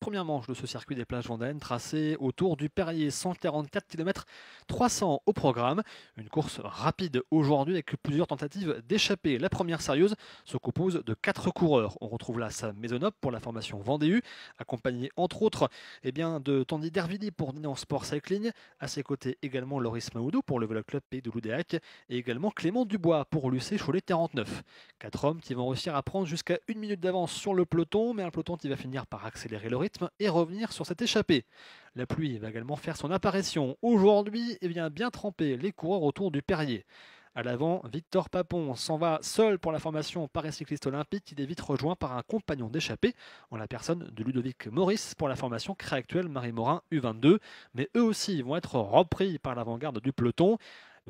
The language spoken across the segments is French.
première manche de ce circuit des plages vendéennes tracée autour du Perrier, 144 km 300 au programme. Une course rapide aujourd'hui avec plusieurs tentatives d'échapper. La première sérieuse se compose de 4 coureurs. On retrouve là Sam Maisonneuve pour la formation Vendée, accompagné entre autres de Tandy Dervili pour Dinan Sport Cycling. À ses côtés également Loris Maoudou pour le Vélo Club Pays de Loudéac et également Clément Dubois pour l'UC Cholet 49. 4 hommes qui vont réussir à prendre jusqu'à 1 minute d'avance sur le peloton, mais un peloton qui va finir par accélérer le rythme et revenir sur cette échappée. La pluie va également faire son apparition. Aujourd'hui, bien tremper les coureurs autour du Perrier. À l'avant, Victor Papon s'en va seul pour la formation Paris Cycliste Olympique. Il est vite rejoint par un compagnon d'échappée, en la personne de Ludovic Maurice pour la formation Créactuelle Marie Morin U22. Mais eux aussi vont être repris par l'avant-garde du peloton.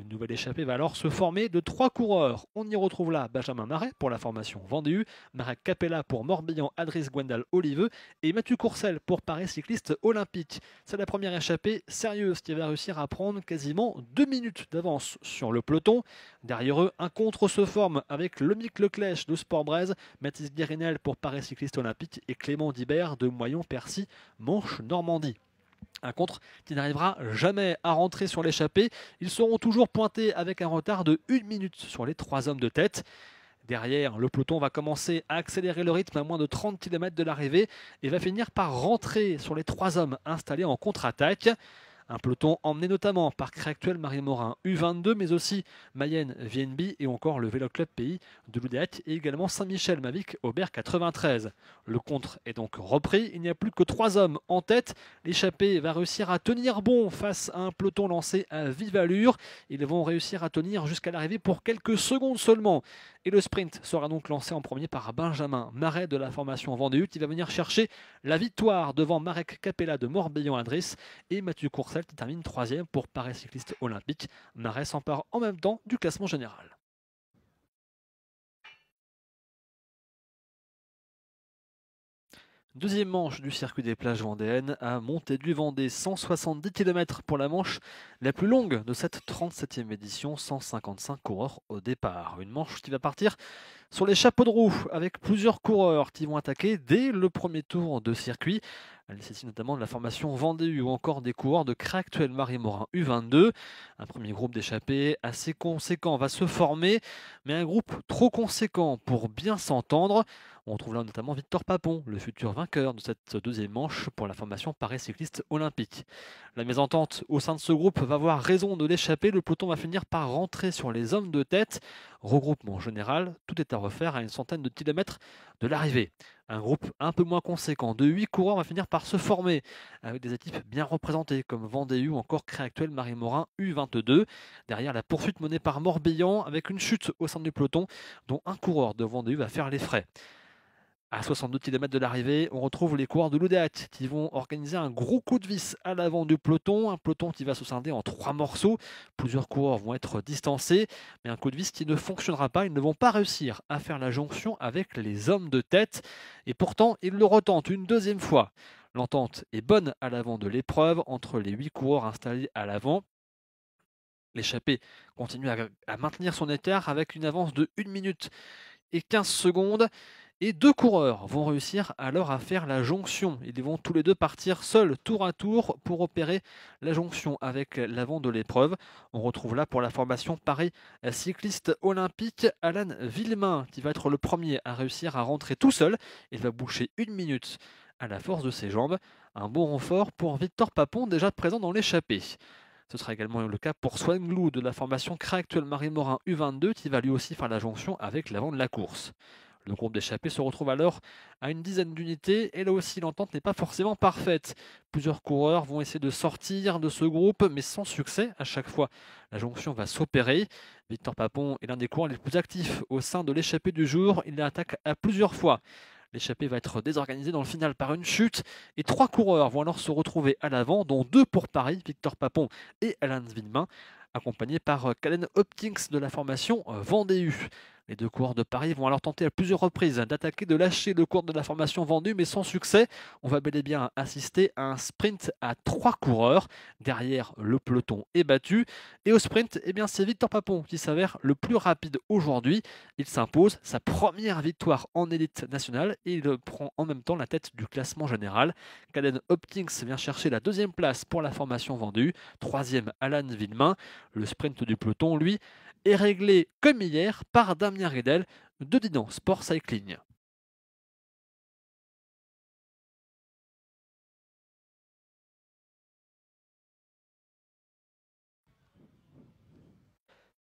Une nouvelle échappée va alors se former de 3 coureurs. On y retrouve là Benjamin Marais pour la formation Vendée, Marek Capella pour Morbihan, Adris Gwendal Oliveux et Mathieu Courcel pour Paris Cycliste Olympique. C'est la première échappée sérieuse qui va réussir à prendre quasiment 2 minutes d'avance sur le peloton. Derrière eux, un contre se forme avec Lomic Leclèche de Sport-Braise, Mathis Guérinel pour Paris Cycliste Olympique et Clément Dibert de Moyon-Percy, Manche-Normandie. Un contre qui n'arrivera jamais à rentrer sur l'échappée. Ils seront toujours pointés avec un retard de 1 minute sur les 3 hommes de tête. Derrière, le peloton va commencer à accélérer le rythme à moins de 30 km de l'arrivée et va finir par rentrer sur les 3 hommes installés en contre-attaque. Un peloton emmené notamment par Créactuelle Marie Morin U22, mais aussi Mayenne VNB et encore le Vélo Club Pays de Loudéac et également Saint-Michel Mavic Aubert 93. Le contre est donc repris, il n'y a plus que 3 hommes en tête. L'échappée va réussir à tenir bon face à un peloton lancé à vive allure. Ils vont réussir à tenir jusqu'à l'arrivée pour quelques secondes seulement. Et le sprint sera donc lancé en premier par Benjamin Marais de la formation Vendée qui va venir chercher la victoire devant Marek Capella de Morbihan-Adris et Mathieu Courcel qui termine 3e pour Paris Cycliste Olympique. Marais s'empare en même temps du classement général. Deuxième manche du circuit des plages vendéennes à Montaigu-Vendée, 170 km pour la manche la plus longue de cette 37e édition, 155 coureurs au départ. Une manche qui va partir sur les chapeaux de roue avec plusieurs coureurs qui vont attaquer dès le premier tour de circuit. Elle nécessite notamment de la formation Vendée ou encore des coureurs de Créactuelle Marie Morin U22. Un premier groupe d'échappés assez conséquent va se former, mais un groupe trop conséquent pour bien s'entendre. On retrouve là notamment Victor Papon, le futur vainqueur de cette deuxième manche pour la formation Paris Cycliste Olympique. La mésentente au sein de ce groupe va avoir raison de l'échapper. Le peloton va finir par rentrer sur les hommes de tête. Regroupement général, tout est à refaire à une centaine de kilomètres de l'arrivée. Un groupe un peu moins conséquent de 8 coureurs va finir par se former avec des équipes bien représentées comme Vendée ou encore Créactuelle Marie Morin U22. Derrière la poursuite menée par Morbihan avec une chute au sein du peloton dont un coureur de Vendée va faire les frais. À 62 km de l'arrivée, on retrouve les coureurs de Loudéac qui vont organiser un gros coup de vis à l'avant du peloton, un peloton qui va se scinder en 3 morceaux. Plusieurs coureurs vont être distancés, mais un coup de vis qui ne fonctionnera pas. Ils ne vont pas réussir à faire la jonction avec les hommes de tête, et pourtant ils le retentent une deuxième fois. L'entente est bonne à l'avant de l'épreuve entre les 8 coureurs installés à l'avant. L'échappée continue à maintenir son écart avec une avance de 1 minute et 15 secondes. Et 2 coureurs vont réussir alors à faire la jonction. Ils vont tous les deux partir seuls tour à tour pour opérer la jonction avec l'avant de l'épreuve. On retrouve là pour la formation Paris Cycliste Olympique Alan Villemain qui va être le premier à réussir à rentrer tout seul. Il va boucher 1 minute à la force de ses jambes. Un bon renfort pour Victor Papon déjà présent dans l'échappée. Ce sera également le cas pour Swan Glou de la formation Créactuelle Marie Morin U22 qui va lui aussi faire la jonction avec l'avant de la course. Le groupe d'échappés se retrouve alors à une dizaine d'unités et là aussi l'entente n'est pas forcément parfaite. Plusieurs coureurs vont essayer de sortir de ce groupe mais sans succès à chaque fois. La jonction va s'opérer. Victor Papon est l'un des coureurs les plus actifs au sein de l'échappée du jour. Il l'attaque à plusieurs fois. L'échappée va être désorganisée dans le final par une chute et 3 coureurs vont alors se retrouver à l'avant, dont 2 pour Paris, Victor Papon et Alain Villemain, accompagnés par Calen Hopkins de la formation Vendée. Les deux coureurs de Paris vont alors tenter à plusieurs reprises d'attaquer, de lâcher le cours de la formation Vendée, mais sans succès. On va bel et bien assister à un sprint à 3 coureurs. Derrière, le peloton est battu. Et au sprint, eh bien, c'est Victor Papon qui s'avère le plus rapide aujourd'hui. Il s'impose sa première victoire en élite nationale et il prend en même temps la tête du classement général. Caden Hopkins vient chercher la deuxième place pour la formation Vendée. Troisième, Alan Villemain. Le sprint du peloton, lui, est réglé comme hier par Damien Riedel de Dinan Sport Cycling.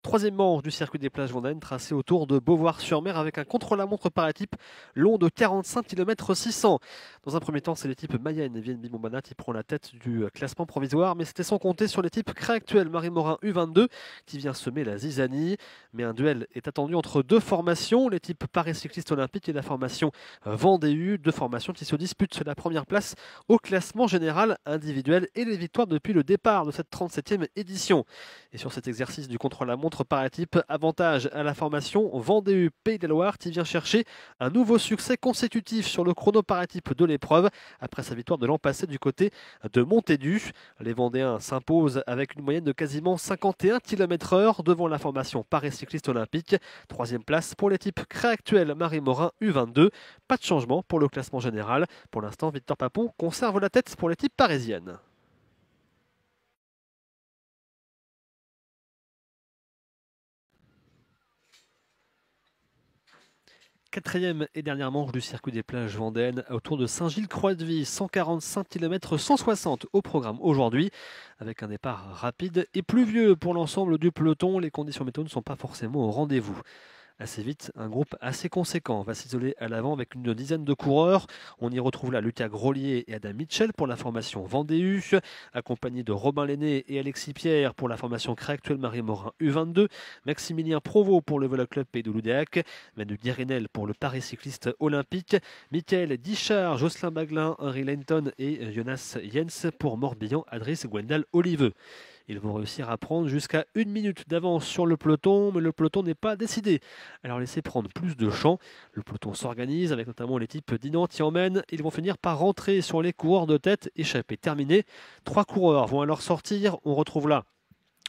Troisième manche du circuit des plages Vendéennes tracé autour de Beauvoir-sur-Mer avec un contre-la-montre par équipe long de 45 km 600. Dans un premier temps, c'est l'équipe Mayenne Vienne Montbana qui prend la tête du classement provisoire, mais c'était sans compter sur l'équipe Créactuelle Marie-Morin U22 qui vient semer la zizanie. Mais un duel est attendu entre deux formations, l'équipe Paris Cycliste Olympique et la formation Vendée U, deux formations qui se disputent la première place au classement général individuel et les victoires depuis le départ de cette 37e édition. Et sur cet exercice du contre-la-montre par équipe, avantage à la formation Vendée U Pays de la Loire qui vient chercher un nouveau succès consécutif sur le chrono par équipe de l'épreuve après sa victoire de l'an passé du côté de Montaigu. Les Vendéens s'imposent avec une moyenne de quasiment 51 km/h devant la formation Paris Cycliste Olympique. Troisième place pour l'équipe Créactuelle Marie-Morin U22. Pas de changement pour le classement général. Pour l'instant, Victor Papon conserve la tête pour l'équipe parisienne. Quatrième et dernière manche du circuit des plages vendéennes autour de Saint-Gilles-Croix-de-Vie, 145 km 160 au programme aujourd'hui, avec un départ rapide et pluvieux pour l'ensemble du peloton. Les conditions météo ne sont pas forcément au rendez-vous. Assez vite, un groupe assez conséquent va s'isoler à l'avant avec une dizaine de coureurs. On y retrouve là Lucas Grolier et Adam Mitchell pour la formation Vendée U, accompagnés de Robin Lenné et Alexis Pierre pour la formation Créactuelle Marie-Morin U22, Maximilien Provost pour le Vélo Club Pays de Loudéac, Manu Guérinel pour le Paris Cycliste Olympique, Michael Dichard, Jocelyn Baglin, Henry Lenton et Jonas Jens pour Morbihan, Adris Gwendal Oliveux. Ils vont réussir à prendre jusqu'à 1 minute d'avance sur le peloton, mais le peloton n'est pas décidé à leur laisser prendre plus de champ. Le peloton s'organise avec notamment l'équipe Dinan qui emmène. Ils vont finir par rentrer sur les coureurs de tête, échappée terminée. 3 coureurs vont alors sortir. On retrouve là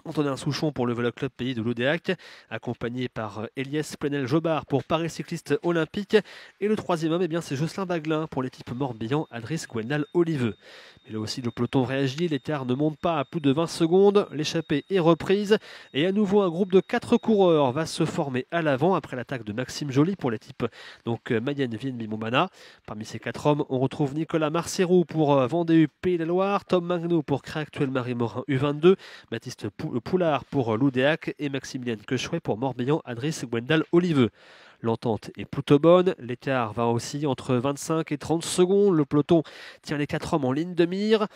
Antonin Souchon pour le Vélo Club Pays de Loudéac, accompagné par Elias Plenel-Jobard pour Paris Cycliste Olympique. Et le troisième homme, c'est Jocelyn Baglin pour l'équipe Morbihan, Adris Gwendal Oliveux. Mais là aussi, le peloton réagit, l'écart ne monte pas à plus de 20 secondes, l'échappée est reprise. Et à nouveau, un groupe de 4 coureurs va se former à l'avant après l'attaque de Maxime Joly pour l'équipe Mayenne Vienne Montbana. Parmi ces 4 hommes, on retrouve Nicolas Marcerou pour Vendée U Pays de la Loire, Tom Magnou pour Créactuelle Marie-Morin U22, Baptiste Poulard pour Loudéac et Maximilien Quechouet pour Morbihan, Adris Gwendal Oliveux. L'entente est plutôt bonne, l'écart va aussi entre 25 et 30 secondes, le peloton tient les 4 hommes en ligne de mire.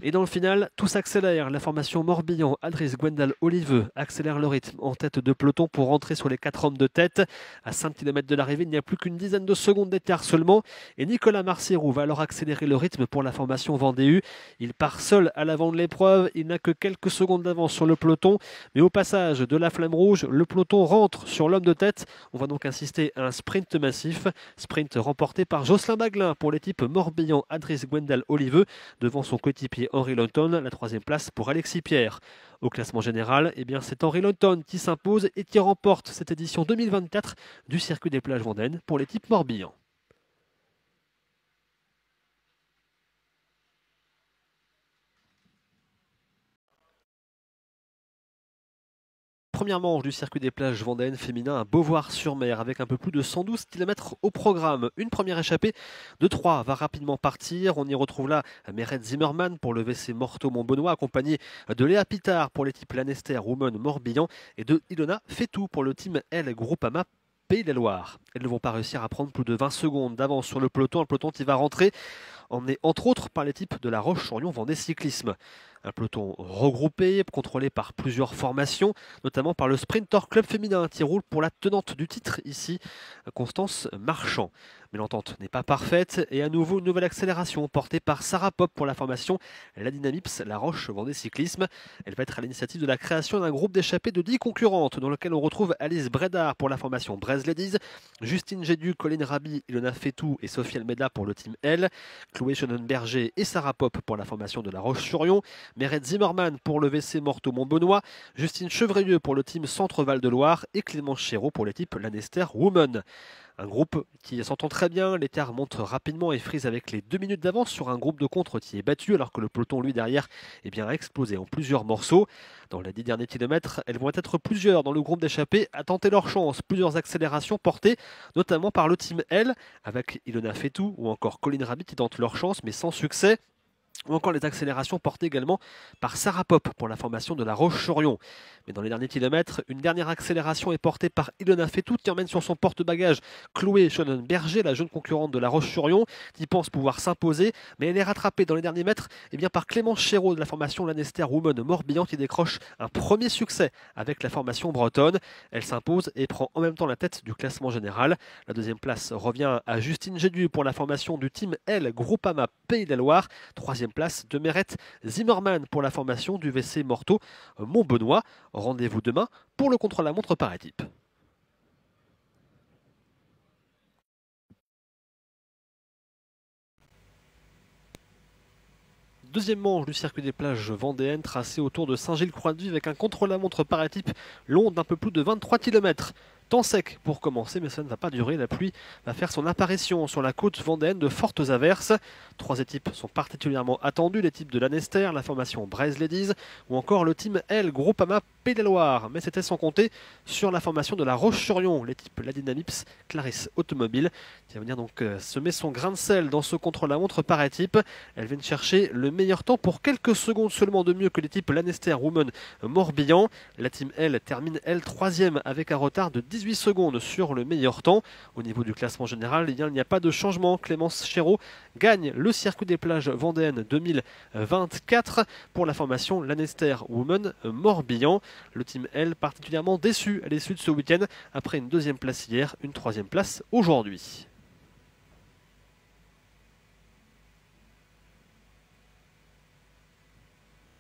Et dans le final, tout s'accélère. La formation Morbihan, Adris Gwendal Oliveux accélère le rythme en tête de peloton pour rentrer sur les 4 hommes de tête. À 5 km de l'arrivée, il n'y a plus qu'une dizaine de secondes d'écart seulement. Et Nicolas Marcerou va alors accélérer le rythme pour la formation Vendée U. Il part seul à l'avant de l'épreuve. Il n'a que quelques secondes d'avance sur le peloton. Mais au passage de la flamme rouge, le peloton rentre sur l'homme de tête. On va donc assister à un sprint massif. Sprint remporté par Jocelyn Baglin pour l'équipe Morbihan, Adris Gwendal Oliveux devant son coéquipier Henry Lenton, la troisième place pour Alexis Pierre. Au classement général, c'est Henry Lenton qui s'impose et qui remporte cette édition 2024 du circuit des plages vendéennes pour l'équipe Morbihan. Première manche du circuit des plages vendéennes féminin à Beauvoir-sur-Mer avec un peu plus de 112 km au programme. Une première échappée de 3 va rapidement partir. On y retrouve là Meret Zimmermann pour le WC Morteau-Montbenoît accompagné de Léa Pitard pour l'équipe Lanester Women Morbihan et de Ilona Fetou pour le team L Groupama Pays de la Loire. Elles ne vont pas réussir à prendre plus de 20 secondes d'avance sur le peloton qui va rentrer emmené entre autres par l'équipe de La Roche-sur-Yon Vendée Cyclisme. Un peloton regroupé, contrôlé par plusieurs formations, notamment par le Sprinter Club féminin qui roule pour la tenante du titre ici, Constance Marchand. Mais l'entente n'est pas parfaite et à nouveau une nouvelle accélération portée par Sarah Pop pour la formation La Dynamips La Roche Vendée Cyclisme. Elle va être à l'initiative de la création d'un groupe d'échappées de 10 concurrentes dans lequel on retrouve Alice Bredard pour la formation Brez Ladies, Justine Gédu, Colline Rabi, Ilona Fetou et Sophie Almeida pour le team L, Chloé Schonenberger et Sarah Pop pour la formation de La Roche-sur-Yon, Meret Zimmermann pour le VC Morteau Montbenoît, Justine Chevrelieu pour le team Centre Val de Loire et Clémence Chéreau pour l'équipe Lanester Women. Un groupe qui s'entend très bien, l'écart monte rapidement et frise avec les 2 minutes d'avance sur un groupe de contre qui est battu alors que le peloton lui derrière a explosé en plusieurs morceaux. Dans les 10 derniers kilomètres, elles vont être plusieurs dans le groupe d'échappés à tenter leur chance. Plusieurs accélérations portées notamment par le team L avec Ilona Fetou ou encore Colline Rabi qui tentent leur chance mais sans succès. Ou encore les accélérations portées également par Sarah Pop pour la formation de La Roche-sur-Yon. Mais dans les derniers kilomètres, une dernière accélération est portée par Ilona Fetou qui emmène sur son porte-bagages Chloé Schonenberger, la jeune concurrente de La Roche-sur-Yon, qui pense pouvoir s'imposer, mais elle est rattrapée dans les derniers mètres par Clémence Chéreau de la formation Lanester Women Morbihan qui décroche un premier succès avec la formation bretonne. Elle s'impose et prend en même temps la tête du classement général. La deuxième place revient à Justine Gédu pour la formation du team L Groupama Pays de la Loire. Troisième place de Meret Zimmermann pour la formation du VC Morteau Montbenoît. Rendez-vous demain pour le contre-la-montre par équipe. Deuxième manche du circuit des plages vendéennes tracé autour de Saint-Gilles-Croix-de-Vie avec un contre-la-montre par équipe long d'un peu plus de 23 km. Temps sec pour commencer, mais ça ne va pas durer. La pluie va faire son apparition sur la côte vendéenne de fortes averses. 3 équipes sont particulièrement attendues, l'équipe de Lanester, la formation Brez Ladies ou encore le team L Groupama Pays de la Loire. Mais c'était sans compter sur la formation de La Roche-sur-Yon, l'équipe La Dynamips Clarisse Automobile, qui va venir donc semer son grain de sel dans ce contre-la-montre par équipe. Elle vient de chercher le meilleur temps pour quelques secondes seulement de mieux que l'équipe Lanester Women Morbihan. La team L termine elle 3e avec un retard de 18 secondes sur le meilleur temps. Au niveau du classement général, il n'y a pas de changement. Clémence Chéreau gagne le circuit des plages vendéennes 2024 pour la formation Lanester Women Morbihan. Le team L particulièrement déçu à l'issue de ce week-end après une 2e place hier, une 3e place aujourd'hui.